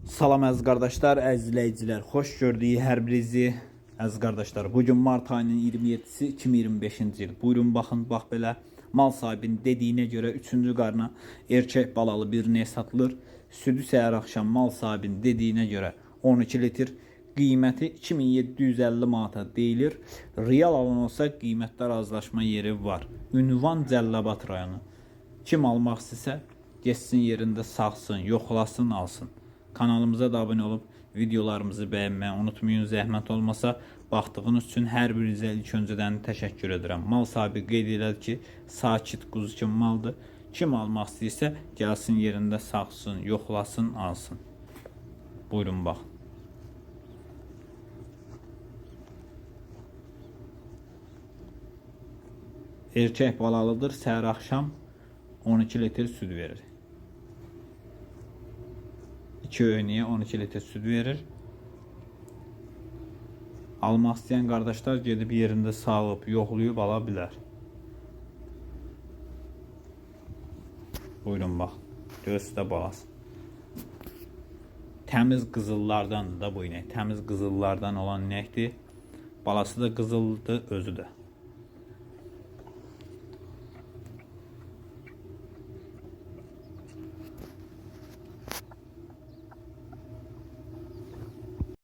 Salam əziz qardaşlar, əziz izləyicilər, xoş gördük hər birinizi. Əziz qardaşlar, bugün mart ayının 27-si 2025-ci il. Buyurun baxın, bax belə mal sahibinin dediyinə görə 3-cü qarına erkək balalı bir ney satılır. Südü səhər axşam mal sahibinin dediyinə görə 12 litr. Qiyməti 2750 manata deyilir. Real alan olsa qiymətdə razılaşma yeri var. Ünvan Cəlilabad rayonu. Kim almaq istəsə geçsin yerində saxsın, yoxlasın, alsın. Kanalımıza da abone olup videolarımızı beğenmeyi unutmayın. Zəhmət olmasa baxdığınız üçün hər birinizə ilk öncədən təşəkkür edirəm. Mal sahibi qeyd elədi ki, sakit quzu kimi maldır. Kim almaq istəyirsə gəlsin yerində saxsın, yoxlasın, alsın. Buyurun bax. Erkək balalıdır, səhər axşam 12 litr süd verir. 2 öynəyə 12 litr süd verir. Almaq istəyən qardaşlar gedib yerində sağıb, yoxlayıb ala bilər. Buyurun bax. Göstə balası. Təmiz qızıllardandır da bu inək. Təmiz qızıllardan olan inəkdir. Balası da qızıldır, özü də.